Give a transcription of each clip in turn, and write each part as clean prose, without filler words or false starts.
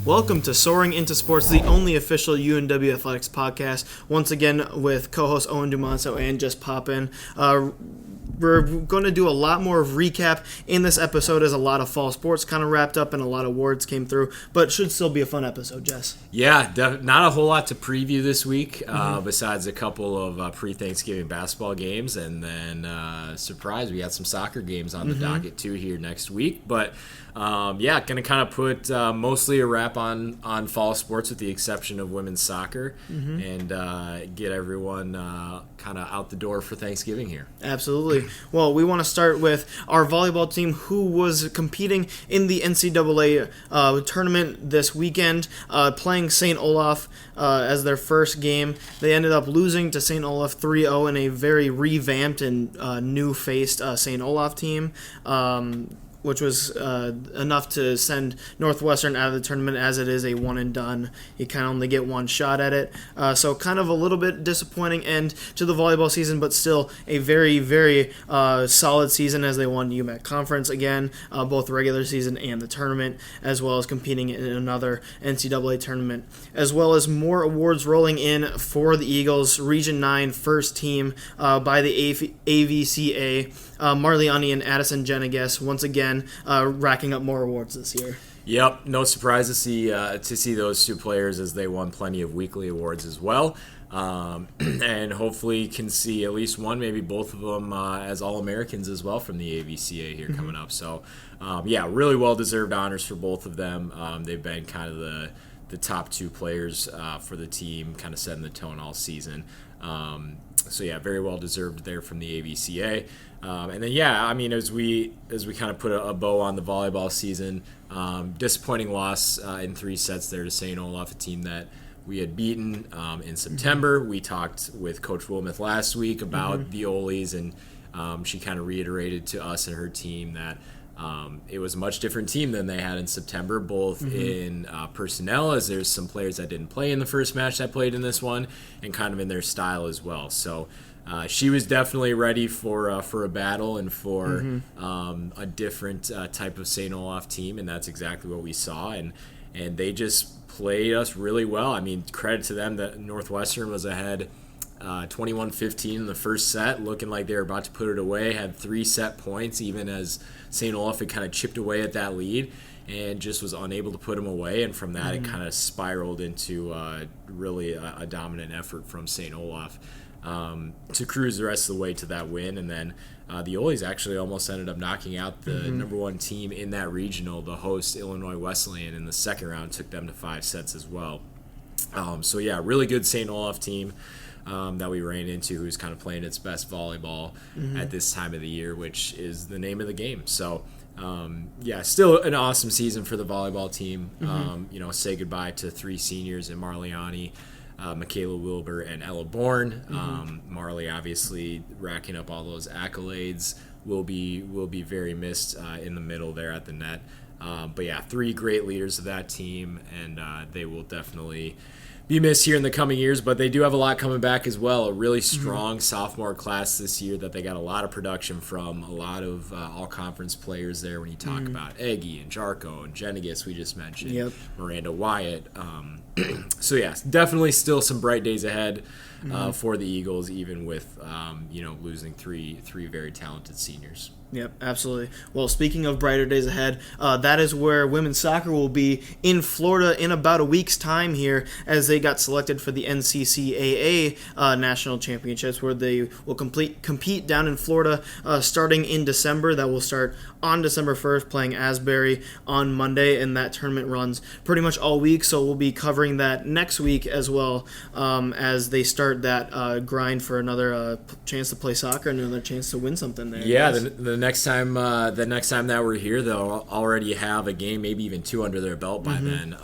Welcome to Soaring into Sports, the only official UNW athletics podcast. Once again with co-host Owen and Jess Poppin. We're going to do a lot more of recap in this episode as a lot of fall sports kind of wrapped up and a lot of awards came through, but it should still be a fun episode, Jess. Yeah, not a whole lot to preview this week besides a couple of pre-Thanksgiving basketball games, and then surprise, we got some soccer games on the docket too here next week. But going to kind of put mostly a wrap on fall sports with the exception of women's soccer and get everyone kind of out the door for Thanksgiving here. Absolutely. Well, we want to start with our volleyball team who was competing in the NCAA tournament this weekend, playing St. Olaf as their first game. They ended up losing to St. Olaf 3-0 in a very revamped and new-faced St. Olaf team. Which was enough to send Northwestern out of the tournament, as it is a one and done. You kind of only get one shot at it. So kind of a little bit disappointing end to the volleyball season, but still a very, very solid season as they won UMAC Conference again, both the regular season and the tournament, as well as competing in another NCAA tournament, as well as more awards rolling in for the Eagles. Region 9 first team by the AVCA. Marliani and Addison Genegas once again racking up more awards this year. Yep, no surprise to see those two players as they won plenty of weekly awards as well, and hopefully can see at least one, maybe both of them as All-Americans as well from the AVCA here coming up. So, really well-deserved honors for both of them. They've been kind of the top two players for the team, kind of setting the tone all season. Very well deserved there from the AVCA. As we kind of put a bow on the volleyball season, disappointing loss in 3 sets there to St. Olaf, a team that we had beaten in September. We talked with Coach Wilmoth last week about the Olies, and she kind of reiterated to us and her team that it was a much different team than they had in September, both in personnel, as there's some players that didn't play in the first match that played in this one, and kind of in their style as well. So she was definitely ready for a battle and for a different type of St. Olaf team, and that's exactly what we saw. And they just played us really well. I mean, credit to them that Northwestern was ahead 21-15 in the first set, looking like they were about to put it away, had 3 set points, even as St. Olaf had kind of chipped away at that lead and just was unable to put them away. And from that, it kind of spiraled into really a dominant effort from St. Olaf to cruise the rest of the way to that win. And then the Olies actually almost ended up knocking out the number one team in that regional, the host Illinois Wesleyan, in the second round, took them to 5 sets as well. Really good St. Olaf team that we ran into, who's kind of playing its best volleyball at this time of the year, which is the name of the game. So, still an awesome season for the volleyball team. Say goodbye to 3 seniors in Marliani, Michaela Wilbur, and Ella Bourne. Marley obviously racking up all those accolades, will be very missed in the middle there at the net. 3 great leaders of that team, and they will definitely be missed here in the coming years, but they do have a lot coming back as well. A really strong sophomore class this year that they got a lot of production from, a lot of all-conference players there when you talk about Eggy and Jarko and Genegas we just mentioned, Miranda Wyatt. Definitely still some bright days ahead for the Eagles, even with losing three very talented seniors. Yep, absolutely. Well, speaking of brighter days ahead, that is where women's soccer will be in Florida in about a week's time here, as they got selected for the NCCAA National Championships, where they will compete down in Florida starting in December. That will start on December 1st, playing Asbury on Monday, and that tournament runs pretty much all week, so we'll be covering that next week as well, as they start that grind for another chance to play soccer and another chance to win something there. Yeah, the next time that we're here, they'll already have a game, maybe even 2 under their belt by then.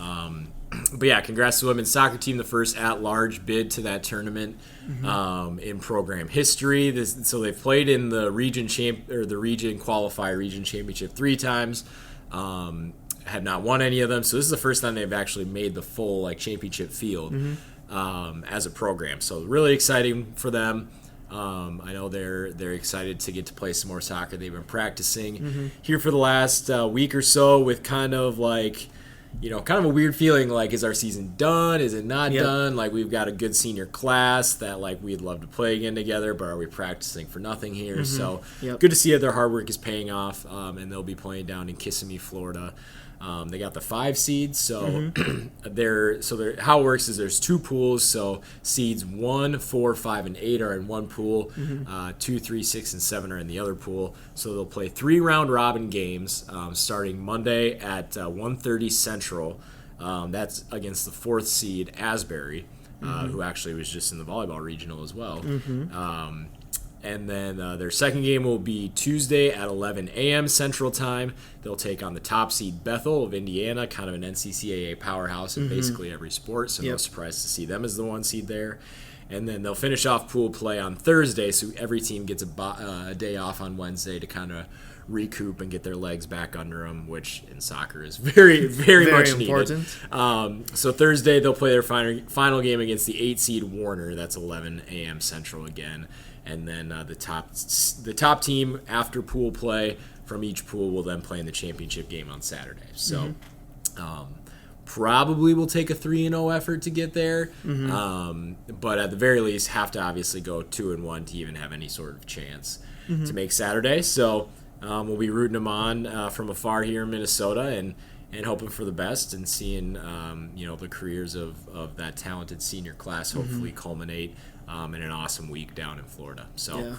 Congrats to the women's soccer team, the first at-large bid to that tournament in program history. So they've played in the region qualifier region championship 3 times. Had not won any of them, so this is the first time they've actually made the full championship field as a program. So really exciting for them. I know they're excited to get to play some more soccer. They've been practicing here for the last week or so with kind of kind of a weird feeling, like, is our season done? Is it not Yep. done? Like, we've got a good senior class that, like, we'd love to play again together, but are we practicing for nothing here? So Yep. good to see that their hard work is paying off, and they'll be playing down in Kissimmee, Florida. They got the 5 seeds, so how it works is there's 2 pools, so seeds 1, 4, 5, and 8 are in one pool, 2, 3, 6, and 7 are in the other pool. So they'll play 3 round robin games starting Monday at 1:30 Central. That's against the 4th seed Asbury, who actually was just in the volleyball regional as well. And then their second game will be Tuesday at 11 a.m. Central Time. They'll take on the top seed Bethel of Indiana, kind of an NCCAA powerhouse in basically every sport, so no surprise to see them as the 1 seed there. And then they'll finish off pool play on Thursday, so every team gets a day off on Wednesday to kind of recoup and get their legs back under them, which in soccer is very, very much important. Needed. So Thursday they'll play their final game against the 8 seed Warner. That's 11 a.m. Central again. And then the top team after pool play from each pool will then play in the championship game on Saturday. So probably will take a 3-0 effort to get there, but at the very least have to obviously go 2-1 to even have any sort of chance to make Saturday. So we'll be rooting them on from afar here in Minnesota and hoping for the best and seeing the careers of that talented senior class hopefully culminate in an awesome week down in Florida. So,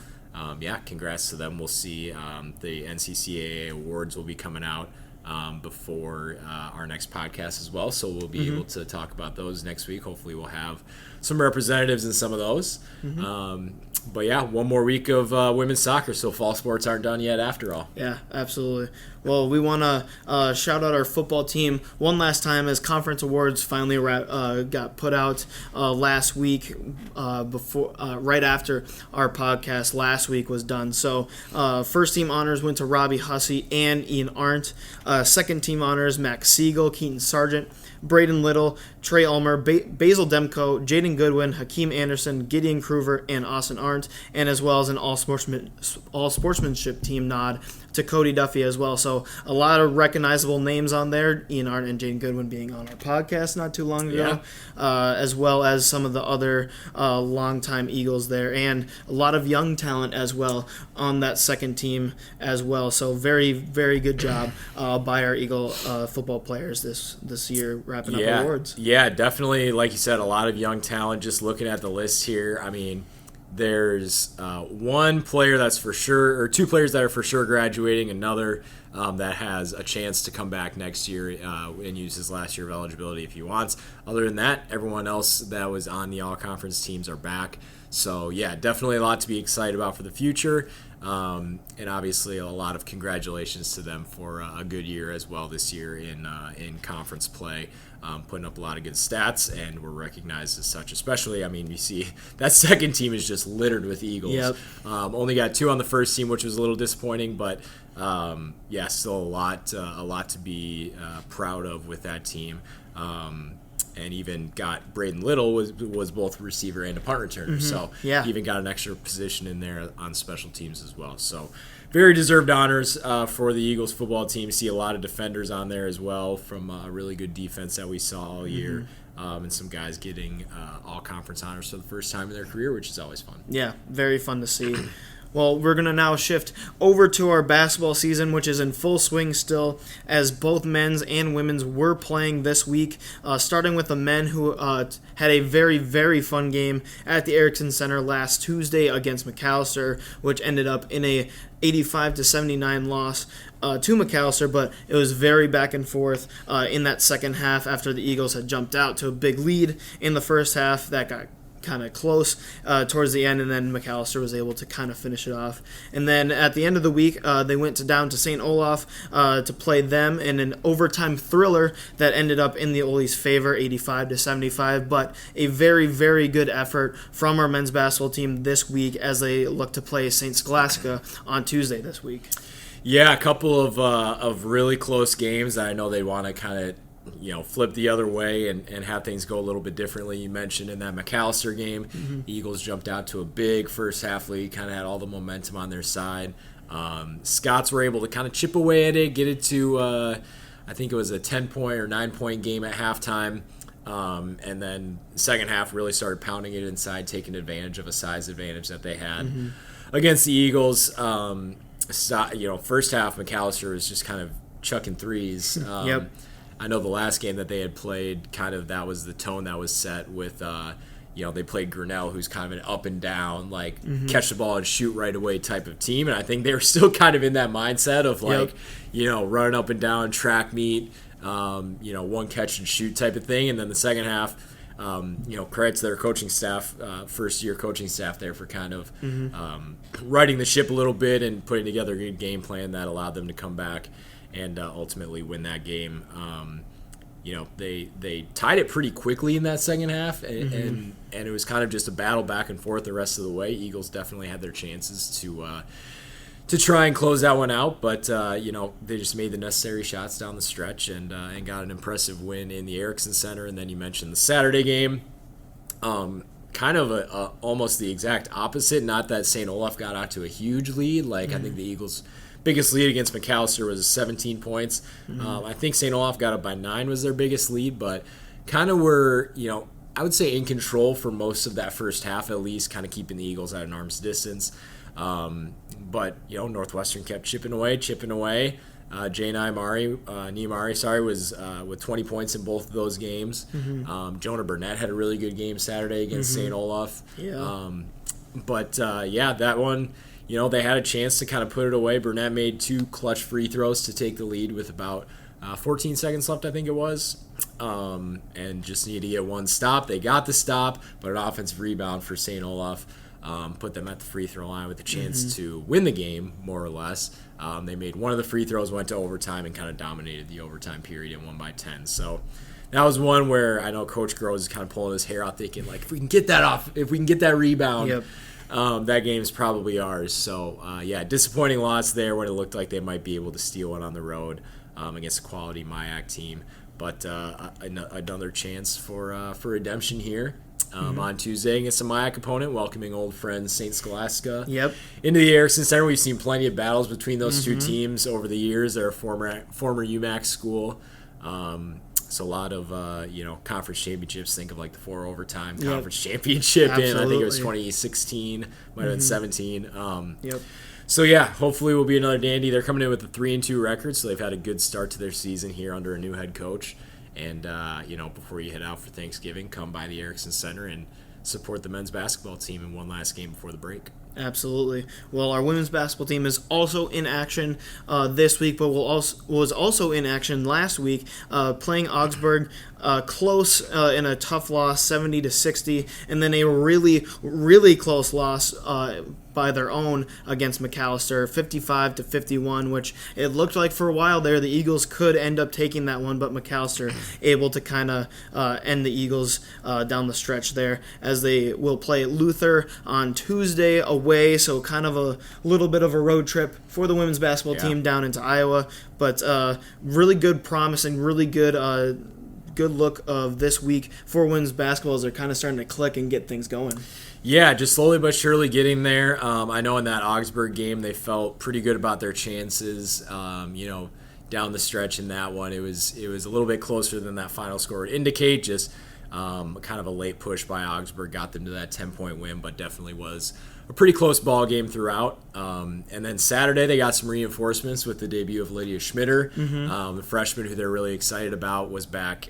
congrats to them. We'll see. The NCCAA awards will be coming out before our next podcast as well, so we'll be able to talk about those next week. Hopefully we'll have some representatives in some of those. But yeah, one more week of women's soccer, so fall sports aren't done yet after all. Yeah, absolutely. Well, we want to shout out our football team one last time as conference awards finally got put out last week, right after our podcast last week was done. So first team honors went to Robbie Hussey and Ian Arndt. Second team honors Max Siegel, Keaton Sargent, Braden Little, Trey Ulmer, Basil Demko, Jaden Goodwin, Hakeem Anderson, Gideon Kruver, and Austin Arndt, and as well as an all-sportsmanship team nod to Cody Duffy as well. So a lot of recognizable names on there, Ian Arndt and Jaden Goodwin being on our podcast not too long ago, as well as some of the other longtime Eagles there, and a lot of young talent as well on that second team as well. So very, very good job by our Eagle football players this year wrapping up awards. Yeah, definitely. Like you said, a lot of young talent. Just looking at the list here, I mean, there's one player that's for sure, or 2 players that are for sure graduating, another that has a chance to come back next year and use his last year of eligibility if he wants. Other than that, everyone else that was on the all-conference teams are back. So, yeah, definitely a lot to be excited about for the future. And obviously a lot of congratulations to them for a good year as well this year in conference play. Putting up a lot of good stats, and we're recognized as such. Especially, I mean, you see that second team is just littered with Eagles. Yep. Only got 2 on the first team, which was a little disappointing, but still a lot to be proud of with that team. And even got Braden Little was both a receiver and a punt returner, so even got an extra position in there on special teams as well. So very deserved honors for the Eagles football team. See a lot of defenders on there as well from a really good defense that we saw all year, and some guys getting all conference honors for the first time in their career, which is always fun. Yeah, very fun to see. Well, we're going to now shift over to our basketball season, which is in full swing still, as both men's and women's were playing this week, starting with the men who had a very, very fun game at the Erickson Center last Tuesday against McAllister, which ended up in a 85-79 loss to McAllister, but it was very back and forth in that second half after the Eagles had jumped out to a big lead in the first half. That got kind of close towards the end, and then McAllister was able to kind of finish it off. And then at the end of the week, they went down to St. Olaf to play them in an overtime thriller that ended up in the Ole's favor, 85-75. But a very, very good effort from our men's basketball team this week as they look to play St. Scholastica on Tuesday this week. Yeah, a couple of really close games that I know they want to kind of flip the other way and have things go a little bit differently. You mentioned in that McAllister game, Eagles jumped out to a big first half lead, kind of had all the momentum on their side. Scots were able to kind of chip away at it, get it to I think it was a 10-point or 9-point game at halftime. And then second half really started pounding it inside, taking advantage of a size advantage that they had against the Eagles. First half, McAllister was just kind of chucking threes. Yep. I know the last game that they had played, kind of that was the tone that was set with, they played Grinnell, who's kind of an up and down, catch the ball and shoot right away type of team. And I think they were still kind of in that mindset of running up and down, track meet, one catch and shoot type of thing. And then the second half, credit to their coaching staff, first-year coaching staff there for kind of righting the ship a little bit and putting together a good game plan that allowed them to come back and ultimately win that game. They tied it pretty quickly in that second half, and it was kind of just a battle back and forth the rest of the way. Eagles definitely had their chances to try and close that one out, but they just made the necessary shots down the stretch and got an impressive win in the Erickson Center. And then you mentioned the Saturday game, kind of almost the exact opposite. Not that St. Olaf got out to a huge lead. I think the Eagles' biggest lead against McAllister was 17 points. I think St. Olaf got up by 9 was their biggest lead, but kind of were, I would say in control for most of that first half at least, kind of keeping the Eagles at an arm's distance. But Northwestern kept chipping away. Jay Niamari was with 20 points in both of those games. Jonah Burnett had a really good game Saturday against St. Olaf. Yeah. That one, they had a chance to kind of put it away. Burnett made 2 clutch free throws to take the lead with about 14 seconds left, I think it was, and just needed to get one stop. They got the stop, but an offensive rebound for St. Olaf put them at the free throw line with a chance to win the game, more or less. They made one of the free throws, went to overtime, and kind of dominated the overtime period and won by 10. So that was one where I know Coach Groves is kind of pulling his hair out thinking, if we can get that off, if we can get that rebound, that game's probably ours. So, disappointing loss there when it looked like they might be able to steal one on the road against a quality MIAC team. But another chance for redemption here. On Tuesday against a MIAC opponent, welcoming old friend St. Scholastica into the Erickson Center. We've seen plenty of battles between those two teams over the years. They're a former UMAC school. So a lot of conference championships. Think of the 4 overtime conference championship I think it was 2016, might have been 17. So hopefully we'll be another dandy. They're coming in with a 3-2 record, so they've had a good start to their season here under a new head coach. And, before you head out for Thanksgiving, come by the Erickson Center and support the men's basketball team in one last game before the break. Absolutely. Well, our women's basketball team is also in action this week, but was also in action last week, playing Augsburg close in a tough loss, 70-60, and then a really, really close loss by their own against McAllister, 55-51, which it looked like for a while there the Eagles could end up taking that one, but McAllister able to kind of end the Eagles down the stretch there, as they will play Luther on Tuesday away, so kind of a little bit of a road trip for the women's basketball team down into Iowa, but really good, promising, really good look of this week for women's basketball as they're kind of starting to click and get things going. Yeah, just slowly but surely getting there. I know in that Augsburg game they felt pretty good about their chances. Down the stretch in that one, it was a little bit closer than that final score would indicate. Just kind of a late push by Augsburg got them to that 10-point win, but definitely was a pretty close ball game throughout. And then Saturday they got some reinforcements with the debut of Lydia Schmitter, the freshman who they're really excited about, was back.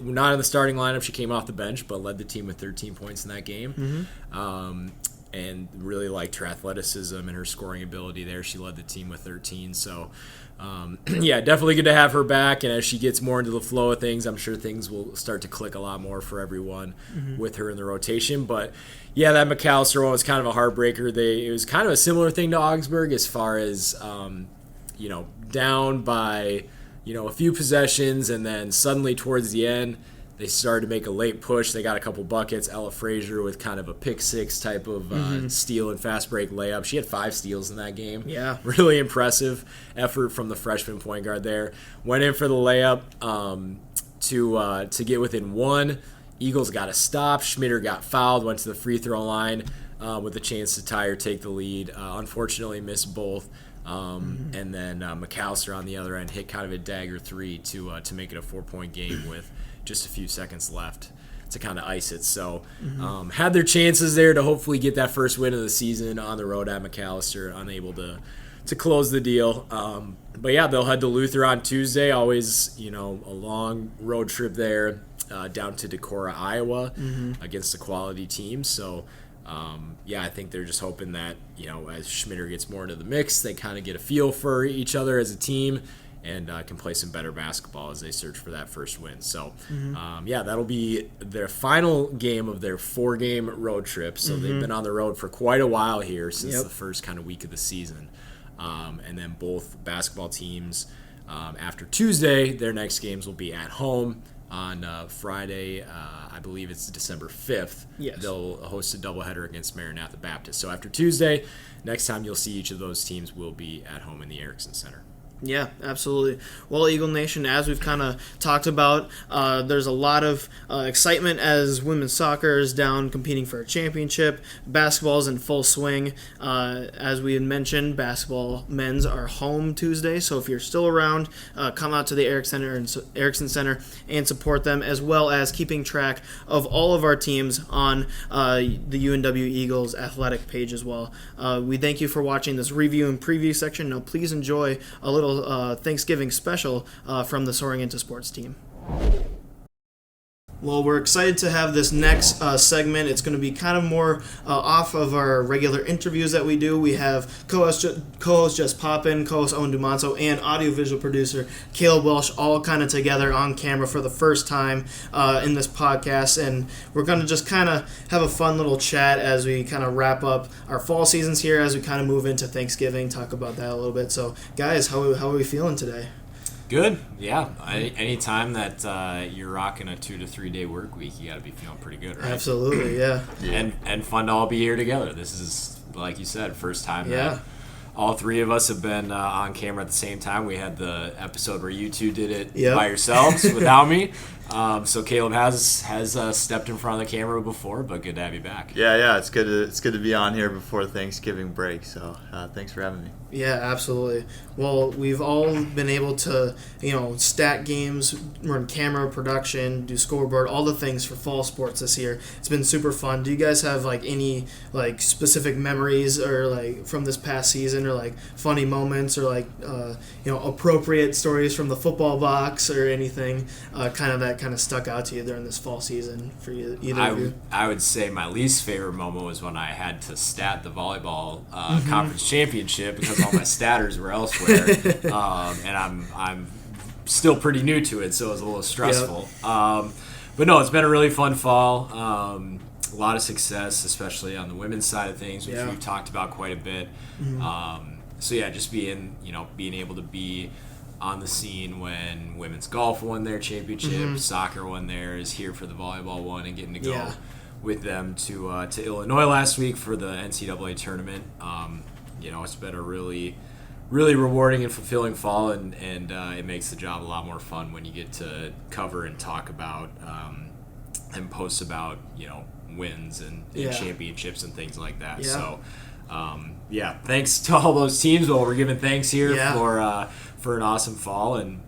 Not in the starting lineup, she came off the bench, but led the team with 13 points in that game. And really liked her athleticism and her scoring ability there. She led the team with 13. So, definitely good to have her back. And as she gets more into the flow of things, I'm sure things will start to click a lot more for everyone with her in the rotation. But, that McAllister one was kind of a heartbreaker. It was kind of a similar thing to Augsburg as far as, down by, a few possessions, and then suddenly towards the end, they started to make a late push. They got a couple buckets. Ella Frazier with kind of a pick six type of steal and fast break layup. She had 5 steals in that game. Yeah. Really impressive effort from the freshman point guard there. Went in for the layup to get within 1. Eagles got a stop. Schmitter got fouled, went to the free throw line with a chance to tie or take the lead. Unfortunately missed both. And then McAllister on the other end hit kind of a dagger 3 to make it a 4-point game with just a few seconds left to kind of ice it. So had their chances there to hopefully get that first win of the season on the road at McAllister, unable to close the deal. But yeah, they'll head to Luther on Tuesday. Always, a long road trip there down to Decorah, Iowa against a quality team. So I think they're just hoping that, as Schmitter gets more into the mix, they kind of get a feel for each other as a team and can play some better basketball as they search for that first win. So, that'll be their final game of their 4-game road trip. So they've been on the road for quite a while here since the first kind of week of the season. And then both basketball teams, after Tuesday, their next games will be at home. On Friday, I believe it's December 5th, they'll host a doubleheader against Maranatha Baptist. So after Tuesday, next time you'll see each of those teams will be at home in the Erickson Center. Yeah, absolutely. Well, Eagle Nation, as we've kind of talked about, there's a lot of excitement as women's soccer is down competing for a championship. Basketball's in full swing. As we had mentioned, basketball men's are home Tuesday, so if you're still around, come out to the Erickson Center and support them, as well as keeping track of all of our teams on the UNW Eagles athletic page as well. We thank you for watching this review and preview section. Now, please enjoy a little Thanksgiving special from the Soaring into Sports team. Well, we're excited to have this next segment. It's going to be kind of more off of our regular interviews that we do. We have co-host Jess Poppin, co-host Owen Dumonso, and audiovisual producer Caleb Welsh all kind of together on camera for the first time in this podcast. And we're going to just kind of have a fun little chat as we kind of wrap up our fall seasons here, as we kind of move into Thanksgiving, talk about that a little bit. So, guys, how are we feeling today? Good, yeah. Anytime that you're rocking a 2 to 3 day work week, you got to be feeling pretty good, right? Absolutely, yeah. And fun to all be here together. This is, like you said, first time that all three of us have been on camera at the same time. We had the episode where you two did it by yourselves without me. So Caleb has stepped in front of the camera before, but good to have you back. Yeah, it's good to be on here before Thanksgiving break. So thanks for having me. Yeah, absolutely. Well, we've all been able to, stat games, run camera production, do scoreboard, all the things for fall sports this year. It's been super fun. Do you guys have any specific memories or from this past season, or funny moments, or appropriate stories from the football box or anything that stuck out to you during this fall season for you, either of you? I would say my least favorite moment was when I had to stat the volleyball conference championship because all my statters were elsewhere, and I'm still pretty new to it, so it was a little stressful. But no, it's been a really fun fall. A lot of success, especially on the women's side of things, which we've talked about quite a bit. Just being able to be on the scene when women's golf won their championship, soccer won theirs, here for the volleyball one, and getting to go with them to Illinois last week for the NCAA tournament. It's been a really, really rewarding and fulfilling fall, and it makes the job a lot more fun when you get to cover and talk about and post about wins and championships and things like that. So thanks to all those teams. Well, we're giving thanks here for an awesome fall and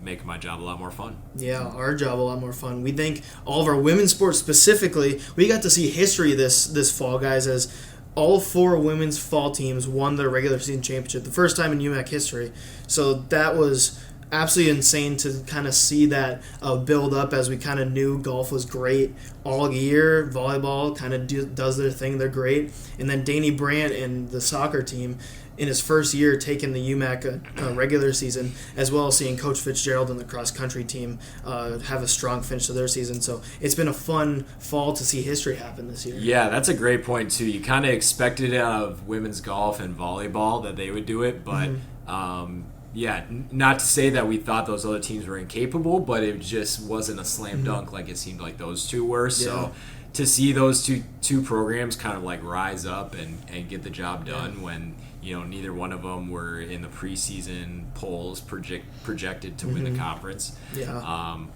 making my job a lot more fun. Yeah, our job a lot more fun. We thank all of our women's sports specifically. We got to see history this fall, guys, as all 4 women's fall teams won their regular season championship, the first time in UMAC history. So that was absolutely insane to kind of see that build up, as we kind of knew golf was great all year. Volleyball kind of does their thing. They're great. And then Danny Brandt and the soccer team, in his first year taking the UMAC regular season, as well as seeing Coach Fitzgerald and the cross-country team have a strong finish to their season. So it's been a fun fall to see history happen this year. Yeah, that's a great point, too. You kind of expected it out of women's golf and volleyball that they would do it, but not to say that we thought those other teams were incapable, but it just wasn't a slam dunk like it seemed like those two were. So to see those two programs kind of rise up and get the job done when neither one of them were in the preseason polls projected to win the conference.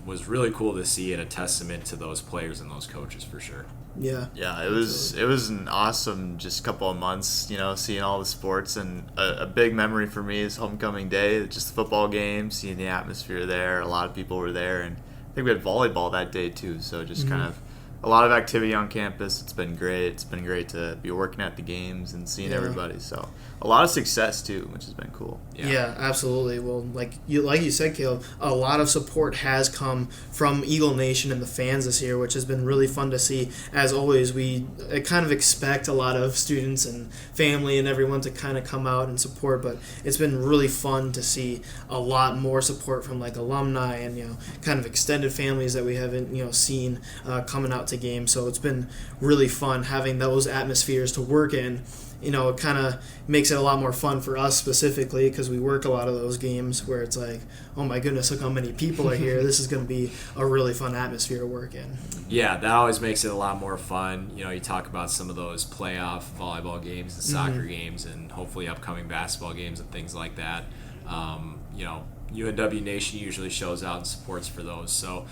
Was really cool to see, and a testament to those players and those coaches for sure. Yeah, it was an awesome just couple of months, seeing all the sports, and a big memory for me is homecoming day, just the football game, seeing the atmosphere there. A lot of people were there, and I think we had volleyball that day too, so just kind of a lot of activity on campus. It's been great. It's been great to be working at the games and seeing everybody. So a lot of success too, which has been cool. Yeah, absolutely. Well, like you said, Caleb, a lot of support has come from Eagle Nation and the fans this year, which has been really fun to see. As always, we kind of expect a lot of students and family and everyone to kind of come out and support, but it's been really fun to see a lot more support from like alumni and kind of extended families that we haven't seen coming out to games. So it's been really fun having those atmospheres to work in. It kind of makes it a lot more fun for us specifically because we work a lot of those games where it's like, oh my goodness, look how many people are here. This is going to be a really fun atmosphere to work in. Yeah, that always makes it a lot more fun. You talk about some of those playoff volleyball games and soccer games and hopefully upcoming basketball games and things like that. UNW Nation usually shows out and supports for those. So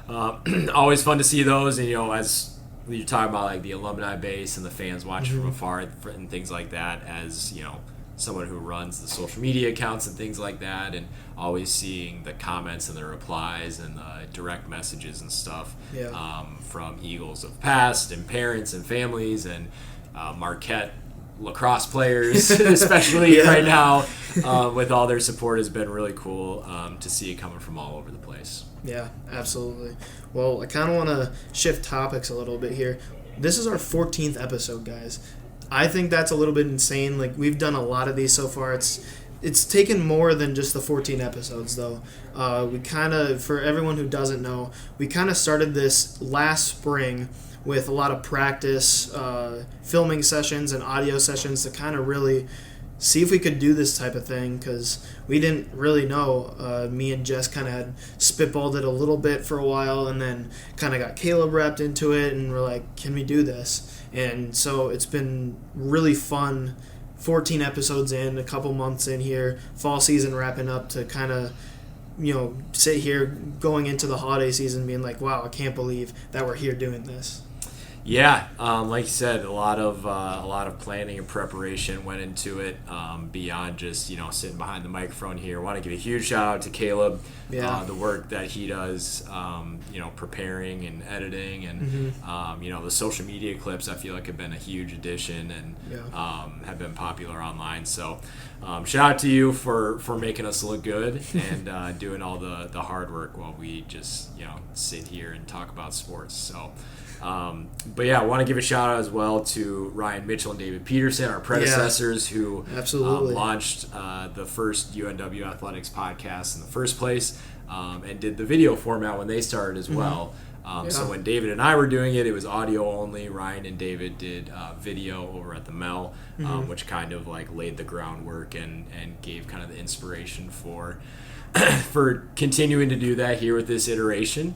always fun to see those. And, as you're talking about like the alumni base and the fans watching from afar and things like that, as someone who runs the social media accounts and things like that, and always seeing the comments and the replies and the direct messages and stuff from Eagles of past and parents and families and Marquette lacrosse players especially right now with all their support has been really cool to see it coming from all over the place. Yeah, absolutely. Well, I kind of want to shift topics a little bit here. This is our 14th episode, guys. I think that's a little bit insane. Like, we've done a lot of these so far. It's taken more than just the 14 episodes, though. We kind of, for everyone who doesn't know, we kind of started this last spring with a lot of practice, filming sessions and audio sessions to kind of really see if we could do this type of thing, because we didn't really know. Me and Jess kind of had spitballed it a little bit for a while, and then kind of got Caleb wrapped into it, and we're like, can we do this? And so it's been really fun. 14 episodes in, a couple months in here, fall season wrapping up, to kind of sit here going into the holiday season being like, wow, I can't believe that we're here doing this. Yeah, like you said, a lot of planning and preparation went into it, beyond just sitting behind the microphone here. I want to give a huge shout out to Caleb, the work that he does, preparing and editing, and the social media clips I feel like have been a huge addition and have been popular online. So shout out to you for making us look good and doing all the hard work while we just sit here and talk about sports. So. But yeah, I want to give a shout out as well to Ryan Mitchell and David Peterson, our predecessors, who launched the first UNW Athletics podcast in the first place, and did the video format when they started as well. So when David and I were doing it, it was audio only. Ryan and David did video over at the Mel, which kind of like laid the groundwork and gave kind of the inspiration for continuing to do that here with this iteration.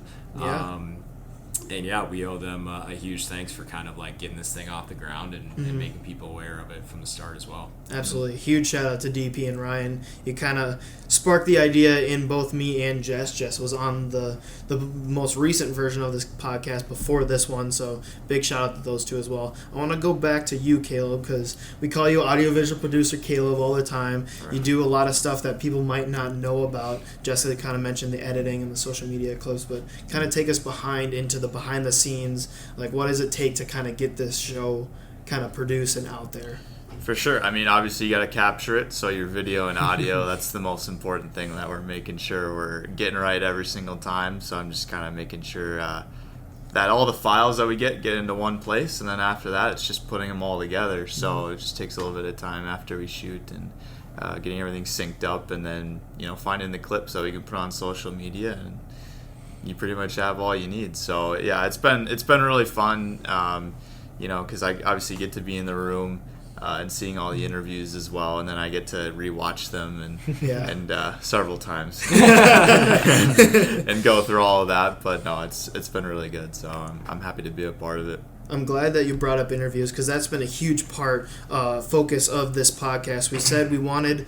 And we owe them a huge thanks for kind of like getting this thing off the ground and making people aware of it from the start as well. Absolutely. Huge shout out to DP and Ryan. You kind of sparked the idea in both me and Jess. Jess was on the most recent version of this podcast before this one, so big shout out to those two as well. I want to go back to you, Caleb, because we call you audiovisual producer Caleb all the time. Right. You do a lot of stuff that people might not know about. Jessica kind of mentioned the editing and the social media clips, but kind of take us into the behind the scenes. Like, what does it take to kind of get this show kind of produced and out there? For sure. I mean, obviously you got to capture it, so your video and audio, that's the most important thing that we're making sure we're getting right every single time. So I'm just kind of making sure that all the files that we get into one place, and then after that it's just putting them all together. So it just takes a little bit of time after we shoot and getting everything synced up, and then finding the clips that we can put on social media, and you pretty much have all you need. So yeah, it's been really fun, because I obviously get to be in the room and seeing all the interviews as well, and then I get to rewatch them and several times and go through all of that. But no, it's been really good. So I'm happy to be a part of it. I'm glad that you brought up interviews because that's been a huge focus of this podcast. We said we wanted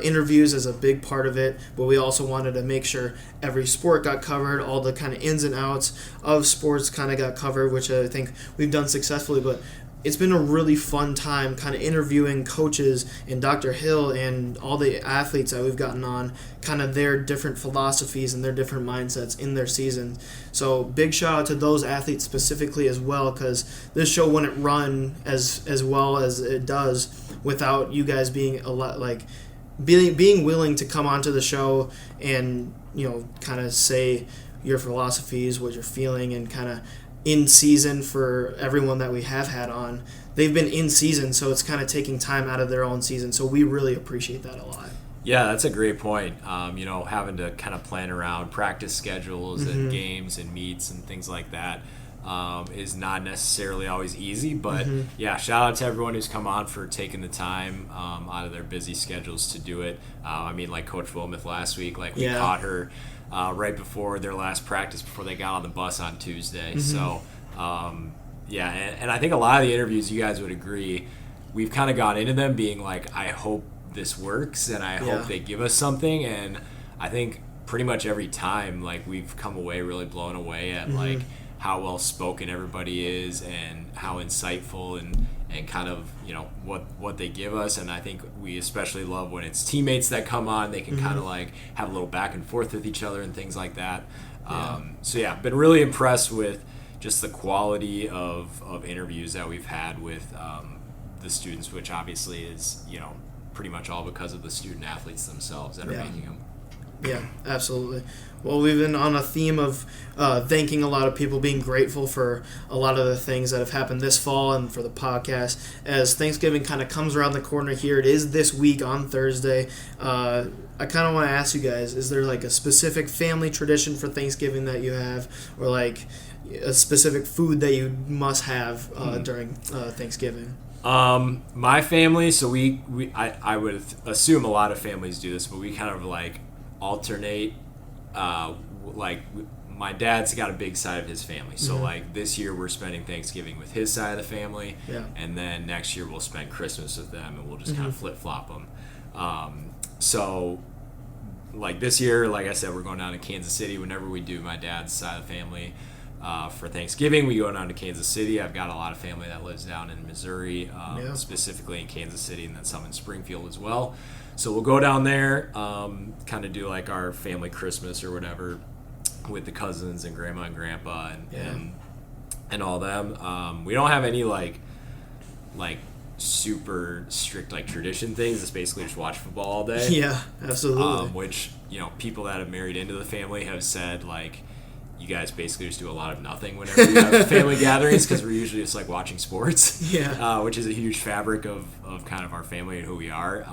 interviews as a big part of it, but we also wanted to make sure every sport got covered, all the kind of ins and outs of sports kind of got covered, which I think we've done successfully. But it's been a really fun time kind of interviewing coaches and Dr. Hill and all the athletes that we've gotten on, kind of their different philosophies and their different mindsets in their season. So big shout out to those athletes specifically as well, because this show wouldn't run as well as it does without you guys being a lot being willing to come onto the show and kind of say your philosophies, what you're feeling, and kind of in season for everyone that we have had on. They've been in season, so it's kind of taking time out of their own season. So we really appreciate that a lot. Yeah, that's a great point. Having to kind of plan around practice schedules and games and meets and things like that is not necessarily always easy. But yeah, shout out to everyone who's come on for taking the time out of their busy schedules to do it. Like Coach Wilmoth last week, we caught her right before their last practice before they got on the bus on Tuesday. So, and I think a lot of the interviews, you guys would agree, we've kind of gone into them being like, I hope this works and I hope they give us something. And I think pretty much every time, we've come away really blown away at how well spoken everybody is and how insightful and kind of what they give us. And I think we especially love when it's teammates that come on. They can kind of have a little back and forth with each other and things like that. Been really impressed with just the quality of interviews that we've had with the students, which obviously is pretty much all because of the student athletes themselves that are making them. Yeah, absolutely. Well, we've been on a theme of thanking a lot of people, being grateful for a lot of the things that have happened this fall and for the podcast. As Thanksgiving kind of comes around the corner here, it is this week on Thursday. I kind of want to ask you guys, is there a specific family tradition for Thanksgiving that you have, or a specific food that you must have during Thanksgiving? My family, so I would assume a lot of families do this, but we kind of alternate. My dad's got a big side of his family, so this year we're spending Thanksgiving with his side of the family, and then next year we'll spend Christmas with them, and we'll just kind of flip-flop them. So this year, like I said, we're going down to Kansas City. Whenever we do my dad's side of the family for Thanksgiving, we go down to Kansas City. I've got a lot of family that lives down in Missouri, specifically in Kansas City, and then some in Springfield as well. So we'll go down there, kind of do our family Christmas or whatever with the cousins and grandma and grandpa and all them. We don't have any super strict tradition things. It's basically just watch football all day. Yeah, absolutely. Which people that have married into the family have said you guys basically just do a lot of nothing whenever you have family gatherings, because we're usually just watching sports, which is a huge fabric of kind of our family and who we are.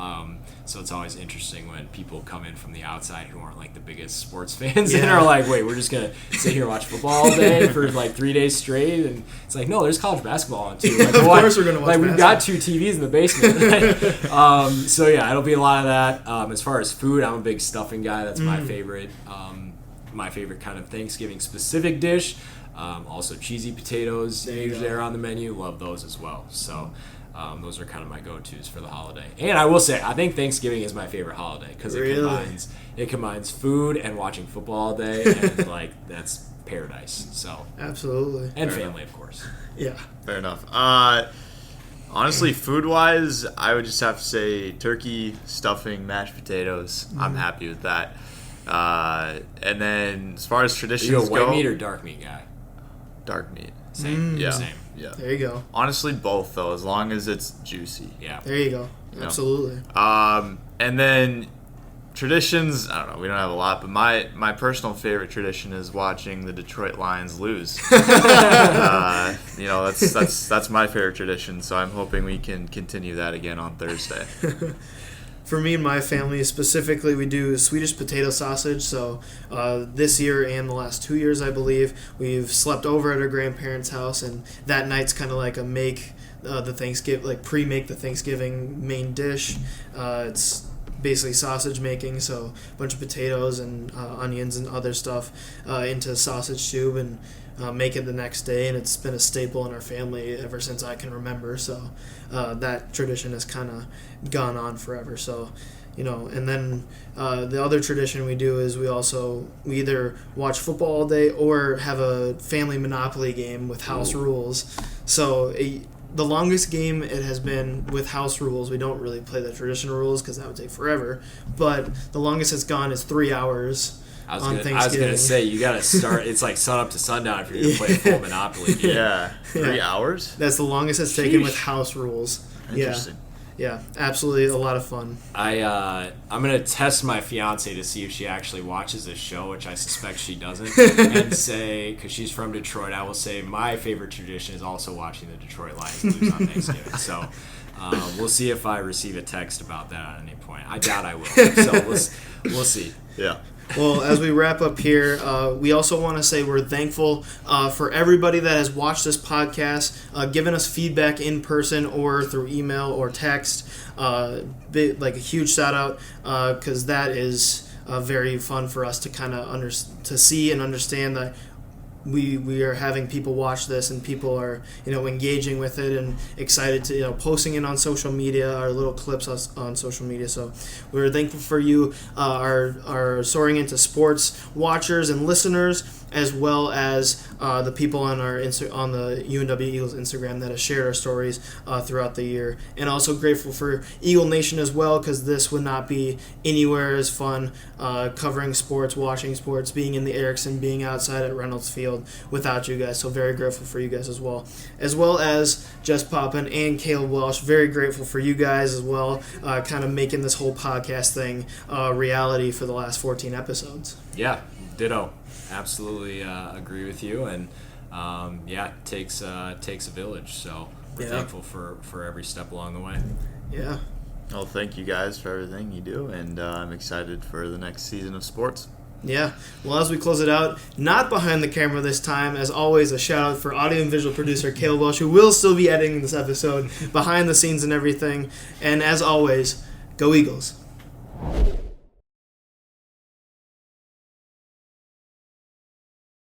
So it's always interesting when people come in from the outside who aren't the biggest sports fans and are wait, we're just going to sit here and watch football all day for 3 days straight. And it's no, there's college basketball on too. Of course we're going to watch we've got 2 TVs in the basement. It'll be a lot of that. As far as food, I'm a big stuffing guy. That's my favorite. My favorite kind of Thanksgiving specific dish. Also cheesy potatoes usually are on the menu. Love those as well. So those are kind of my go-tos for the holiday. And I will say, I think Thanksgiving is my favorite holiday because it combines food and watching football all day, and that's paradise. So absolutely. And family, of course. Yeah. Fair enough. Honestly, food-wise, I would just have to say turkey, stuffing, mashed potatoes. I'm happy with that. And then as far as traditions go, are you a white meat or dark meat guy? Dark meat. Same. Yeah. Same. Yeah. There you go. Honestly, both though, as long as it's juicy. Yeah. There you go. Absolutely. And then traditions, I don't know, we don't have a lot, but my personal favorite tradition is watching the Detroit Lions lose. That's my favorite tradition, so I'm hoping we can continue that again on Thursday. For me and my family specifically, we do Swedish potato sausage. So this year and the last 2 years, I believe, we've slept over at our grandparents' house, and that night's kind of like a pre-make the Thanksgiving main dish. It's basically sausage making, so a bunch of potatoes and onions and other stuff into sausage tube and make it the next day, and it's been a staple in our family ever since I can remember, so that tradition has kind of gone on forever. So and then the other tradition we do is we either watch football all day or have a family Monopoly game with house rules. So the longest game it has been with house rules. We don't really play the traditional rules because that would take forever. But the longest it's gone is 3 hours on Thanksgiving. I was going to say, you got to start, it's like sun up to sundown if you're going to play a full Monopoly game. Yeah. 3 hours? That's the longest it's taken with house rules. Interesting. Yeah, absolutely a lot of fun. I'm gonna test my fiance to see if she actually watches this show, which I suspect she doesn't, and say, because she's from Detroit, I will say my favorite tradition is also watching the Detroit Lions lose on Thanksgiving. So we'll see if I receive a text about that at any point. I doubt I will. So we'll see. Yeah. Well, as we wrap up here, we also want to say we're thankful for everybody that has watched this podcast, given us feedback in person or through email or text. Like a huge shout out because that is very fun for us to kind of to see and understand that we are having people watch this and people are engaging with it and excited to posting it on social media, our little clips on social media. So we're thankful for you, our Soaring Into Sports watchers and listeners, as well as the people on on the UNW Eagles Instagram that have shared our stories throughout the year. And also grateful for Eagle Nation as well, because this would not be anywhere as fun covering sports, watching sports, being in the Erickson, being outside at Reynolds Field without you guys. So very grateful for you guys as well as Jess Poppin and Caleb Welsh. Very grateful for you guys as well, kind of making this whole podcast thing reality for the last 14 episodes. Yeah, ditto. Absolutely agree with you, and it takes a village, so we're thankful for every step along the way. Yeah. Well, thank you guys for everything you do, and I'm excited for the next season of sports. Yeah. Well, as we close it out, not behind the camera this time, as always, a shout out for audio and visual producer Caleb Welsh, who will still be editing this episode behind the scenes and everything. And as always, go Eagles.